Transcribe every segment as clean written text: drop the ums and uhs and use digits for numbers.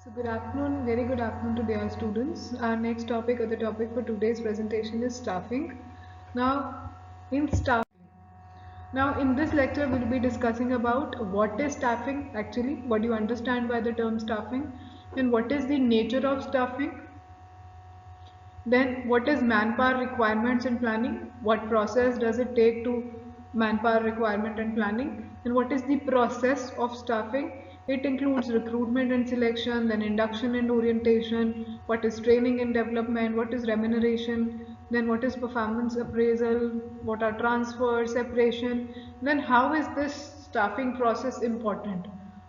So good afternoon, very good afternoon to dear students. Our next topic or the topic for today's presentation is staffing. Now, in staffing, now in this lecture we'll be discussing about what is staffing actually, what do you understand by the term staffing, and what is the nature of staffing. Then what is manpower requirements and planning? What process does it take to manpower requirement and planning? And what is the process of staffing? It includes recruitment and selection, then induction and orientation, what is training and development, what is remuneration, then what is performance appraisal, what are transfers, separation, then how is this staffing process important?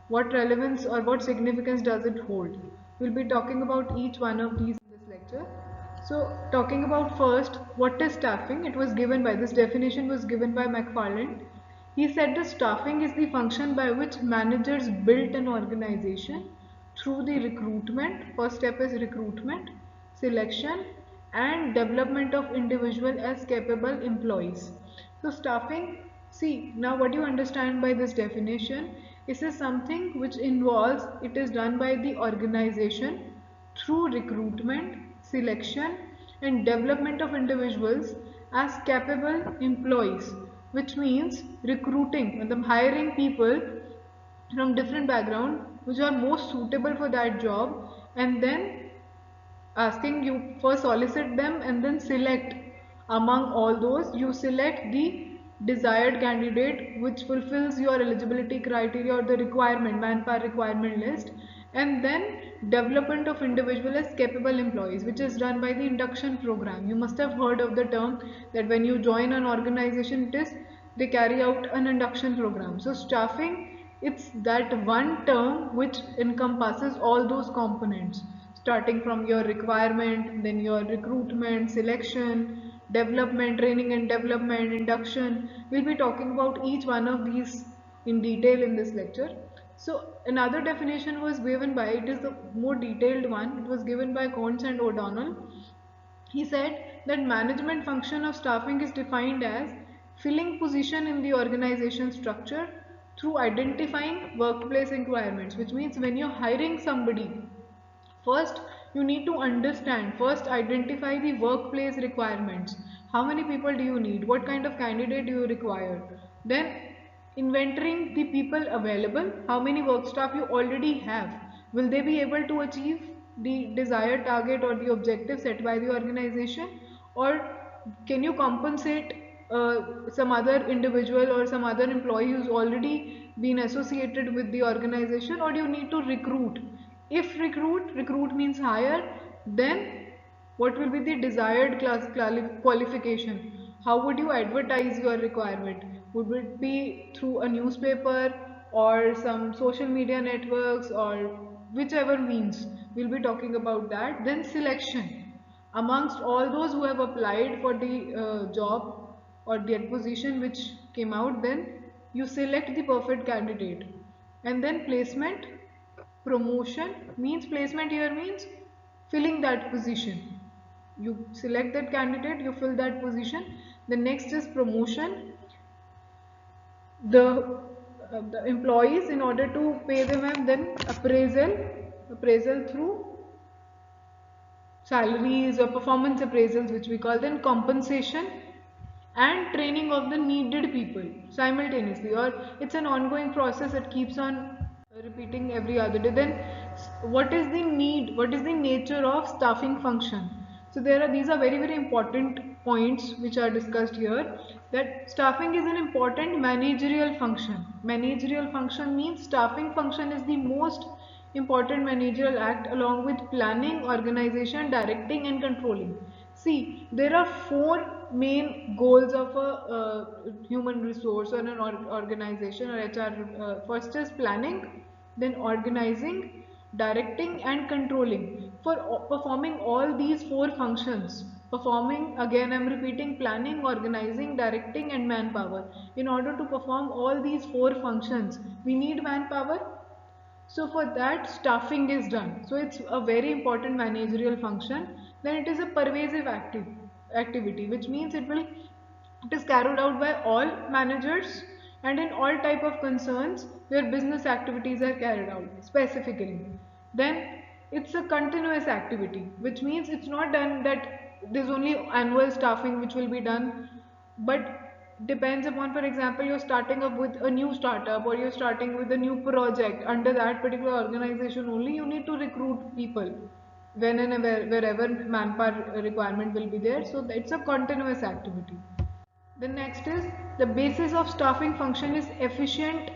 What relevance or what significance does it hold? We'll be talking about each one of these in this lecture. So talking about first, what is staffing? It was given by, this definition was given by McFarland. He said the staffing is the function by which managers build an organization through the recruitment. First step is recruitment, selection and development of individual as capable employees. So staffing, see now what you understand by this definition, this is something which involves, it is done by the organization through recruitment, selection and development of individuals as capable employees, which means recruiting and hiring people from different background which are most suitable for that job, and then asking you first solicit them and then select among all those, you select the desired candidate which fulfills your eligibility criteria or the requirement manpower requirement list, and then development of individual as capable employees, which is done by the induction program. You must have heard of the term that when you join an organization, it is they carry out an induction program. So staffing, it's that one term which encompasses all those components, starting from your requirement, then your recruitment, selection, development, training and development, induction. We'll be talking about each one of these in detail in this lecture. So another definition was given by, it is the more detailed one, it was given by Coates and O'Donnell. He said that management function of staffing is defined as filling position in the organization structure through identifying workplace requirements, which means when you're hiring somebody, first, you need to understand, first identify the workplace requirements. How many people do you need? What kind of candidate do you require? Then, inventorying the people available. How many work staff you already have? Will they be able to achieve the desired target or the objective set by the organization? Or can you compensate some other individual or some other employee who's already been associated with the organization, or do you need to recruit? If recruit means hire, then what will be the desired qualification? How would you advertise your requirement? Would it be through a newspaper or some social media networks or whichever means? We'll be talking about that. Then selection. Amongst all those who have applied for the job or the position which came out, then you select the perfect candidate. And then placement. Promotion means, placement here means filling that position. You select that candidate, you fill that position. The next is promotion. The employees, in order to pay them, and then appraisal through salaries or performance appraisals, which we call, then compensation and training of the needed people simultaneously, or it's an ongoing process that keeps on repeating every other day. Then what is the need, what is the nature of staffing function? So there are, these are very very important points which are discussed here, that staffing is an important managerial function. Managerial function means staffing function is the most important managerial act along with planning, organization, directing and controlling. See, there are four main goals of a human resource or an organization or HR. First is planning, then organizing, directing and controlling. For performing all these four functions, performing, again I'm repeating, planning, organizing, directing and manpower. In order to perform all these four functions, we need manpower. So for that, staffing is done. So it's a very important managerial function. Then it is a pervasive activity, which means it is carried out by all managers and in all type of concerns where business activities are carried out specifically. Then it's a continuous activity, which means it's not done that there's only annual staffing which will be done, but depends upon, for example, you're starting up with a new startup or you're starting with a new project under that particular organization only, you need to recruit people when and wherever manpower requirement will be there. So it's a continuous activity. The next is the basis of staffing function is efficient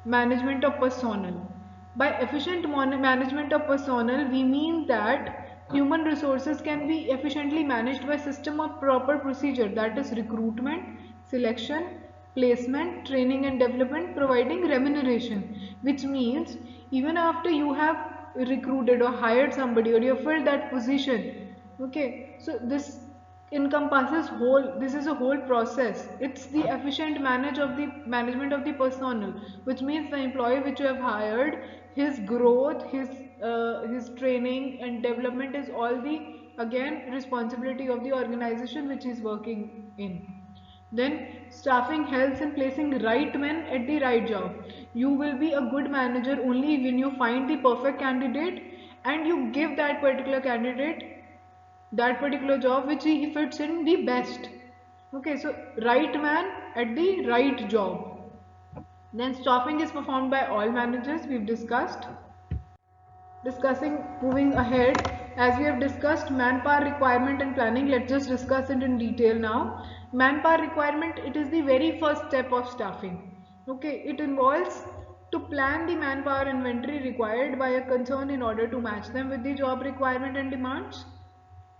management of personnel. By efficient management of personnel, we mean that human resources can be efficiently managed by system of proper procedure, that is recruitment, selection, placement, training and development, providing remuneration, which means even after you have recruited or hired somebody or you have filled that position, okay, so this is a whole process. It's the efficient management of the personnel, which means the employee which you have hired, his growth, his training and development is all the, again, responsibility of the organization which is working in. Then staffing helps in placing right men at the right job. You will be a good manager only when you find the perfect candidate and you give that particular candidate that particular job which he fits in the best. Okay, so right man at the right job. Then staffing is performed by all managers, we've discussed. Moving ahead, as we have discussed manpower requirement and planning, let's just discuss it in detail now. Manpower requirement, it is the very first step of staffing. Okay, it involves to plan the manpower inventory required by a concern in order to match them with the job requirement and demands.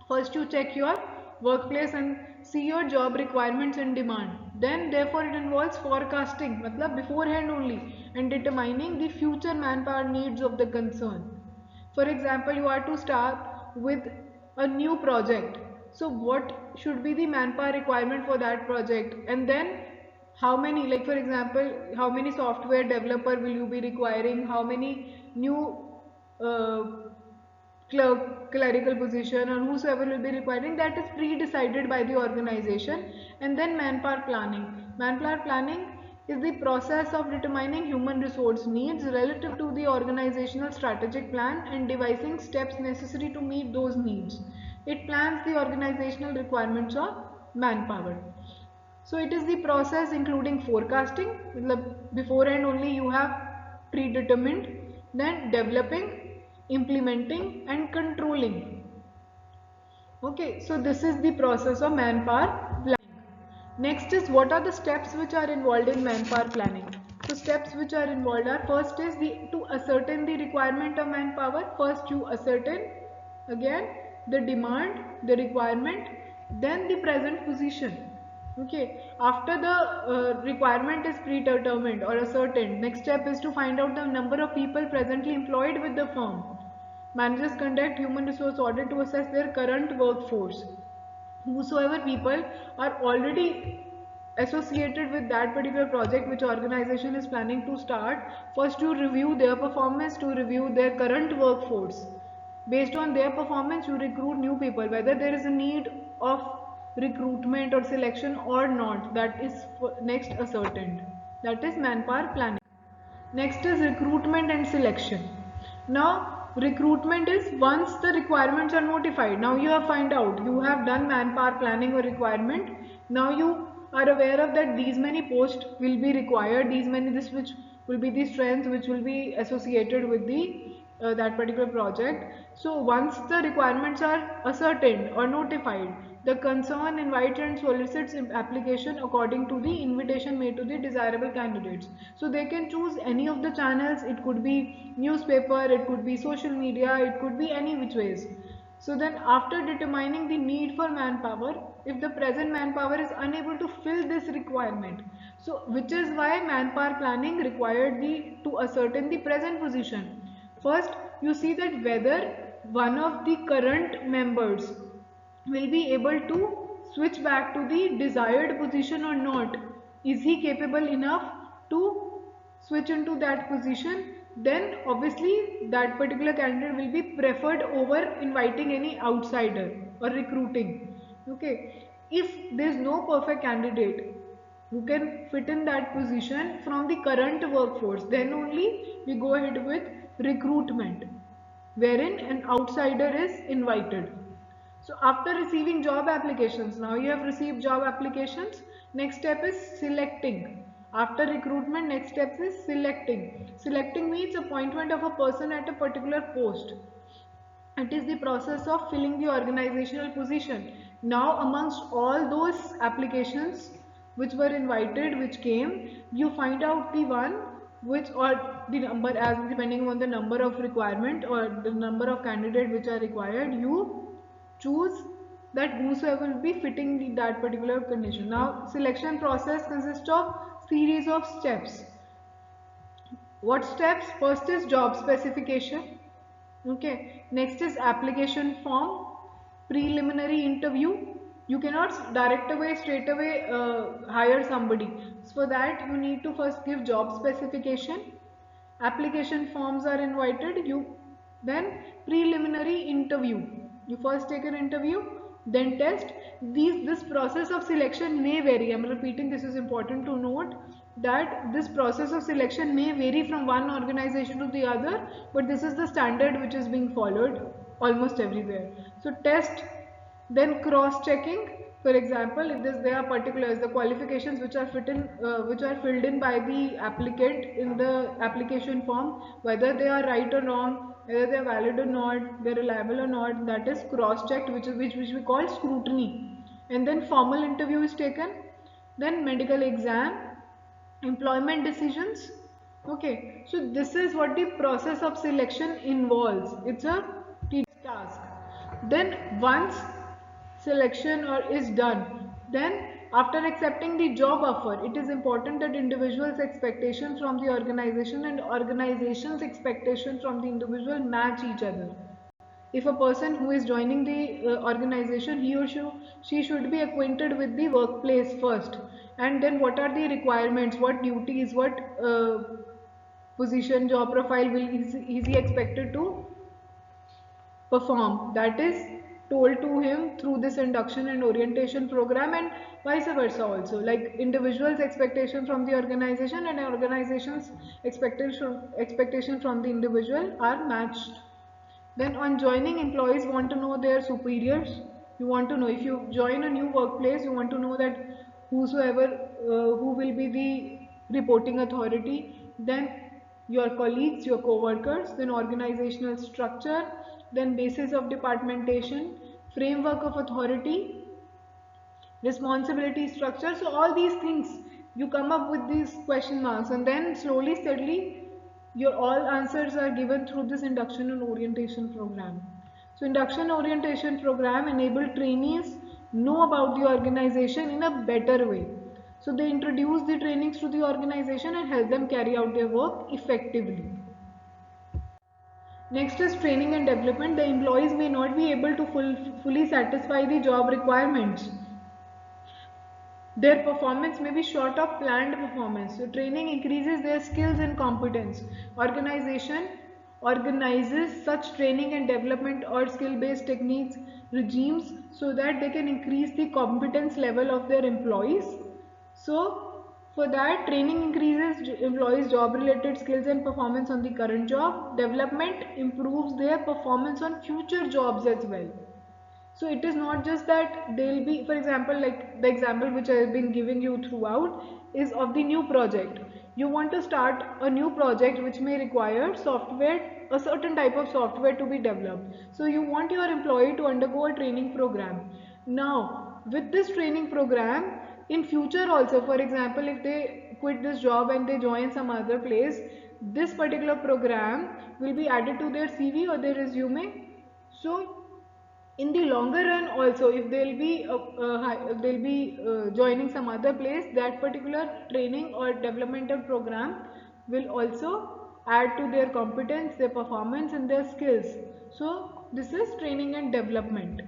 First you check your workplace and see your job requirements and demand. Then therefore it involves forecasting, matlab beforehand only, and determining the future manpower needs of the concern. For example, you are to start with a new project. So what should be the manpower requirement for that project? And then how many, like for example, how many software developer will you be requiring? How many new uh, clerical position or whosoever will be requiring, that is pre-decided by the organization. And then manpower planning is the process of determining human resource needs relative to the organizational strategic plan and devising steps necessary to meet those needs. It plans the organizational requirements of manpower. So it is the process including forecasting, beforehand only you have predetermined, then developing, implementing and controlling. Okay, so this is the process of manpower planning. Next is what are the steps which are involved in manpower planning. So steps which are involved are, first is to ascertain the requirement of manpower. First you ascertain again the demand, the requirement, then the present position. Okay, after the requirement is predetermined or ascertained, next step is to find out the number of people presently employed with the firm. Managers conduct human resource audit to assess their current workforce. Whosoever people are already associated with that particular project which organization is planning to start, first to review their performance, to review their current workforce. Based on their performance, you recruit new people, whether there is a need of recruitment or selection or not, that is next ascertained. That is manpower planning. Next is recruitment and selection. Now, recruitment is once the requirements are notified. Now you have find out, you have done manpower planning or requirement. Now you are aware of that these many posts will be required, this which will be the strength which will be associated with the that particular project. So once the requirements are ascertained or notified, the concern invites and solicits application according to the invitation made to the desirable candidates. So they can choose any of the channels. It could be newspaper, it could be social media, it could be any which ways. So then after determining the need for manpower, if the present manpower is unable to fill this requirement, so which is why manpower planning required to ascertain the present position. First, you see that whether one of the current members will be able to switch back to the desired position or not. Is he capable enough to switch into that position? Then obviously that particular candidate will be preferred over inviting any outsider or recruiting. Okay. If there is no perfect candidate who can fit in that position from the current workforce, then only we go ahead with recruitment. wherein an outsider is invited. So after receiving job applications, now you have received job applications, next step is selecting. After recruitment, next step is selecting. Selecting means appointment of a person at a particular post. It is the process of filling the organizational position. Now amongst all those applications which were invited, which came, you find out the one which, or the number, as depending on the number of requirement or the number of candidate which are required, you choose that whosoever will be fitting that particular condition. Now selection process consists of series of steps. What steps? First is job specification. Okay. Next is application form, preliminary interview. You cannot direct away straight away hire somebody. So for that you need to first give job specification. Application forms are invited. You then preliminary interview. You first take an interview, then test. This process of selection may vary. I'm repeating, this is important to note that this process of selection may vary from one organization to the other, but this is the standard which is being followed almost everywhere. So test, then cross checking. For example, if there are particulars, the qualifications which are filled in by the applicant in the application form, whether they are right or wrong, whether they are valid or not, they are reliable or not, that is cross checked, which we call scrutiny. And then formal interview is taken, then medical exam, employment decisions. Okay, so this is what the process of selection involves. It's a tedious task. Then once selection or is done, then after accepting the job offer, it is important that individuals expectation from the organization and organization's expectation from the individual match each other. If a person who is joining the organization, he or she should be acquainted with the workplace first, and then what are the requirements, what duties, what position, job profile is he expected to perform, that is told to him through this induction and orientation program, and vice versa also, like individuals expectation from the organization and organization's expectation from the individual are matched. Then on joining, employees want to know their superiors. You want to know, if you join a new workplace, you want to know that whosoever who will be the reporting authority, then your colleagues, your co-workers, then organizational structure, then basis of departmentation, framework of authority, responsibility structure. So all these things you come up with these question marks, and then slowly steadily your all answers are given through this induction and orientation program. So induction orientation program enable trainees know about the organization in a better way. So they introduce the trainings to the organization and help them carry out their work effectively. Next is training and development. The employees may not be able to fully satisfy the job requirements. Their performance may be short of planned performance. So training increases their skills and competence. Organization organizes such training and development or skill-based techniques regimes so that they can increase the competence level of their employees. So for that, training increases employees' job-related skills and performance on the current job. Development improves their performance on future jobs as well. So it is not just that they'll be, for example, like the example which I have been giving you throughout is of the new project. You want to start a new project which may require software, a certain type of software to be developed. So you want your employee to undergo a training program. Now, with this training program, in future also, for example, if they quit this job and they join some other place, this particular program will be added to their CV or their resume. So in the longer run also, if they'll be joining some other place, that particular training or developmental program will also add to their competence, their performance and their skills. So this is training and development.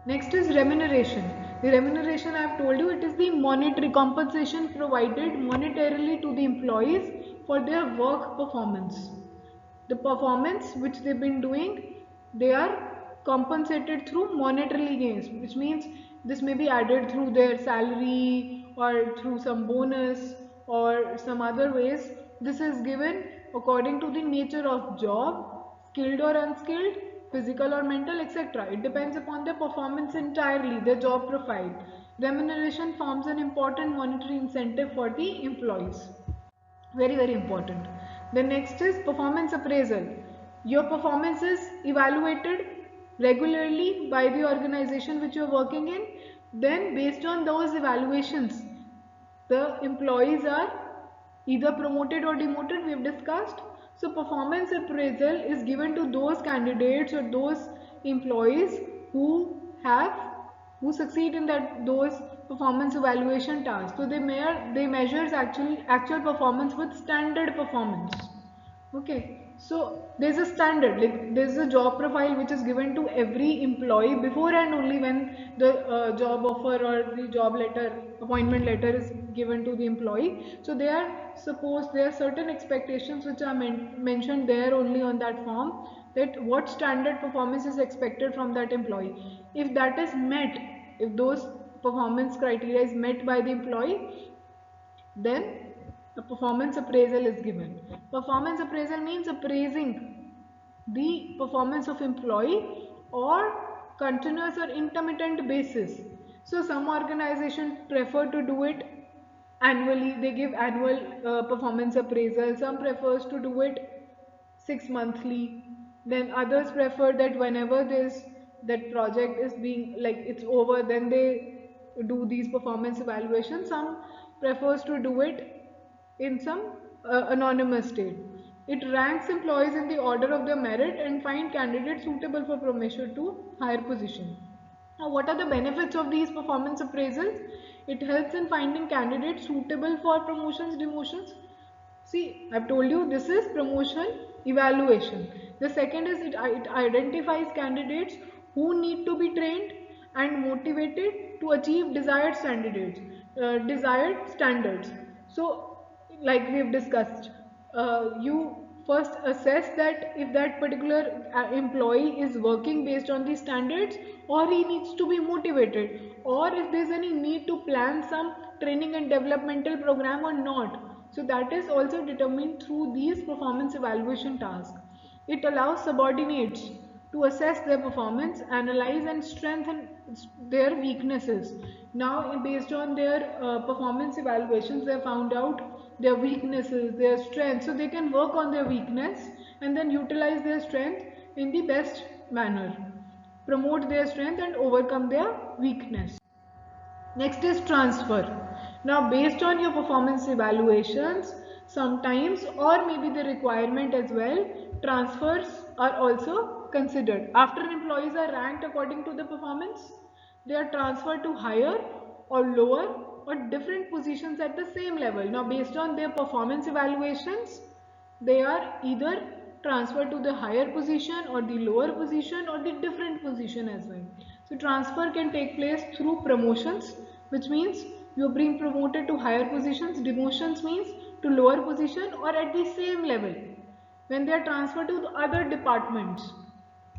Next is remuneration. The remuneration, I have told you, it is the monetary compensation provided monetarily to the employees for their work performance. The performance which they've been doing, they are compensated through monetary gains, which means this may be added through their salary or through some bonus or some other ways. This is given according to the nature of job, skilled or unskilled, physical or mental, etc. It depends upon their performance entirely, their job profile. Remuneration forms an important monetary incentive for the employees. Very, very important. The next is performance appraisal. Your performance is evaluated regularly by the organization which you are working in. Then based on those evaluations, the employees are either promoted or demoted, we have discussed. So performance appraisal is given to those candidates or those employees who have who succeed in those performance evaluation tasks. So they measures actual performance with standard performance. Okay, so there's a standard, like there's a job profile which is given to every employee before and only when the job offer or the job letter, appointment letter is given to the employee. So there are certain expectations which are mentioned there only on that form, that what standard performance is expected from that employee. If that is met, if those performance criteria is met by the employee, then a performance appraisal is given. Performance appraisal means appraising the performance of employee or continuous or intermittent basis. So some organizations prefer to do it annually, they give annual performance appraisal. Some prefers to do it 6 monthly. Then others prefer that whenever that project is being like it's over, then they do these performance evaluations. Some prefers to do it in some anonymous state. It ranks employees in the order of their merit and find candidates suitable for promotion to higher position. Now, what are the benefits of these performance appraisals? It helps in finding candidates suitable for promotions, demotions. See, I've told you this is promotion evaluation. The second is it identifies candidates who need to be trained and motivated to achieve desired standards. So, like we have discussed, you first assess that if that particular employee is working based on these standards, or he needs to be motivated, or if there's any need to plan some training and developmental program or not. So that is also determined through these performance evaluation tasks. It allows subordinates to assess their performance, analyze and strengthen their weaknesses. Now, based on their performance evaluations, they found out their weaknesses, their strengths, so they can work on their weakness and then utilize their strength in the best manner, promote their strength and overcome their weakness. Next is transfer. Now, based on your performance evaluations, sometimes or maybe the requirement as well, transfers are also considered. After employees are ranked according to the performance, they are transferred to higher or lower or different positions at the same level. Now, based on their performance evaluations, they are either transferred to the higher position or the lower position or the different position as well. So transfer can take place through promotions, which means you are being promoted to higher positions. Demotions means to lower position or at the same level when they are transferred to the other departments.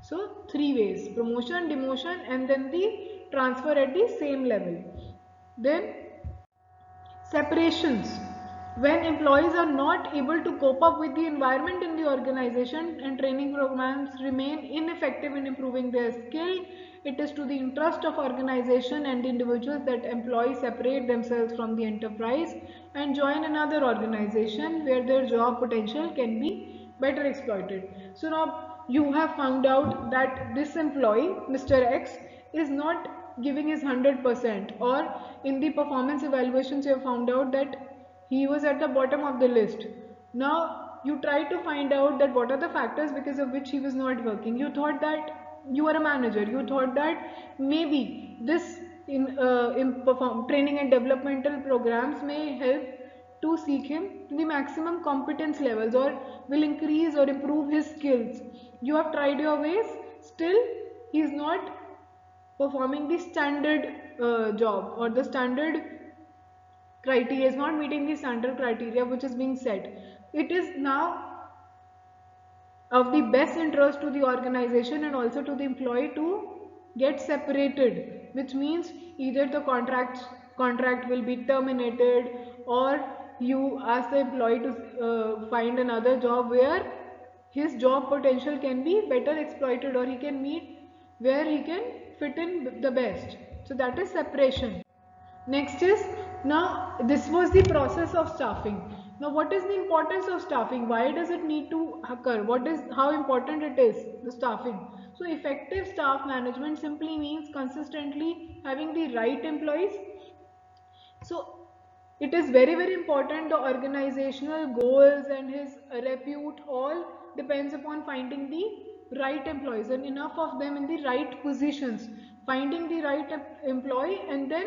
So three ways: promotion, demotion and then the transfer at the same level. Then separations. When employees are not able to cope up with the environment in the organization and training programs remain ineffective in improving their skill, it is to the interest of organization and individuals that employees separate themselves from the enterprise and join another organization where their job potential can be better exploited. So now you have found out that this employee, Mr. X, is not giving his 100%, or in the performance evaluations you have found out that he was at the bottom of the list. Now you try to find out that what are the factors because of which he was not working. You thought that you are a manager, you thought that maybe this in training and developmental programs may help to seek him to the maximum competence levels or will increase or improve his skills. You have tried your ways, still he is not performing the standard job, or the standard criteria is not meeting the standard criteria which is being set. It is now of the best interest to the organization and also to the employee to get separated, which means either the contract will be terminated, or you ask the employee to find another job where his job potential can be better exploited, or he can meet where he can fit in the best. So that is separation. Next is, now this was the process of staffing. Now what is the importance of staffing? Why does it need to occur? How important it is, the staffing? So effective staff management simply means consistently having the right employees. So it is very very important, the organizational goals and his repute all depends upon finding the right employees and enough of them in the right positions. Finding the right employee and then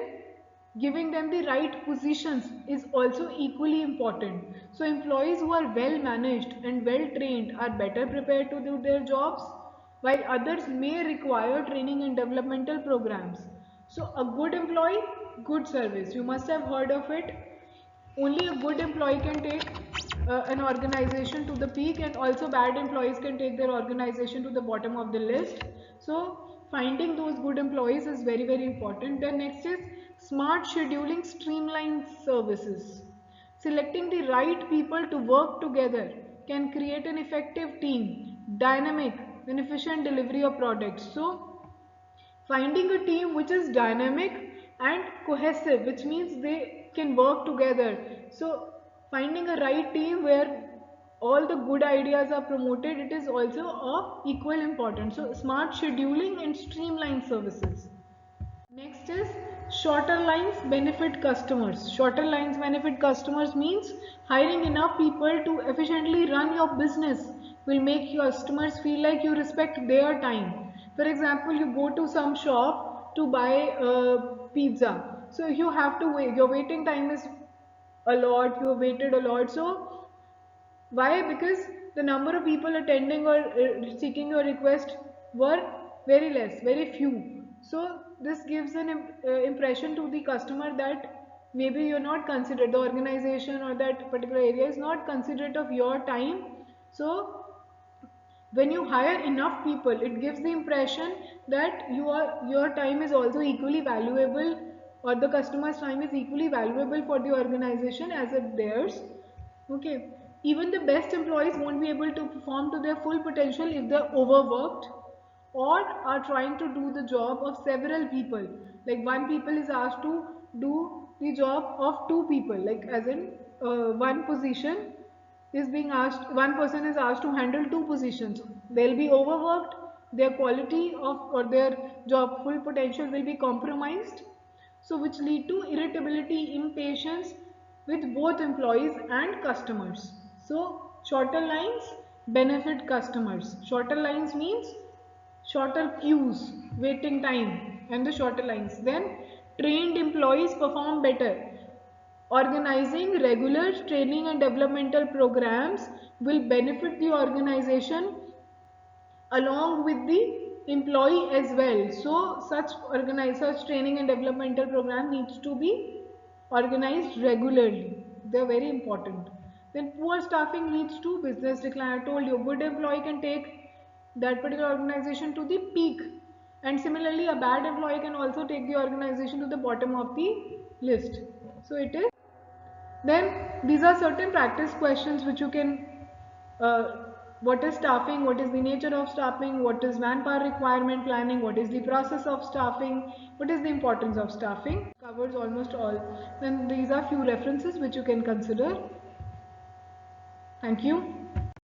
giving them the right positions is also equally important. So employees who are well managed and well trained are better prepared to do their jobs, while others may require training and developmental programs. So a good employee, good service. You must have heard of it. Only a good employee can take an organization to the peak, and also bad employees can take their organization to the bottom of the list. So finding those good employees is very very important. Then next is smart scheduling, streamlined services. Selecting the right people to work together can create an effective team, dynamic and efficient delivery of products. So finding a team which is dynamic and cohesive, which means they can work together. So finding a right team where all the good ideas are promoted, it is also of equal importance. So smart scheduling and streamlined services. Next is shorter lines benefit customers. Shorter lines benefit customers means hiring enough people to efficiently run your business will make your customers feel like you respect their time. For example, you go to some shop to buy pizza. So you have to wait. Your waiting time is a lot. You have waited a lot. So why? Because the number of people attending or seeking your request were very less, very few. So this gives an impression to the customer that maybe you're not considered, the organization or that particular area is not considerate of your time. So when you hire enough people, it gives the impression that your time is also equally valuable, or the customer's time is equally valuable for the organization as it theirs. Okay, even the best employees won't be able to perform to their full potential if they're overworked or are trying to do the job of several people. Like one people is asked to do the job of two people, like as in one position is being asked, one person is asked to handle two positions. They'll be overworked, their quality of or their job full potential will be compromised, so which lead to irritability, impatience with both employees and customers. So shorter lines benefit customers. Shorter lines means shorter queues, waiting time, and the shorter lines. Then trained employees perform better. Organizing regular training and developmental programs will benefit the organization along with the employee as well. So such training and developmental program needs to be organized regularly. They are very important. Then poor staffing leads to business decline. I told you, good employee can take that particular organization to the peak, and similarly a bad employee can also take the organization to the bottom of the list. So it is, then these are certain practice questions which you can, what is staffing, what is the nature of staffing, what is manpower requirement planning, what is the process of staffing, what is the importance of staffing, covers almost all. Then these are few references which you can consider. Thank you.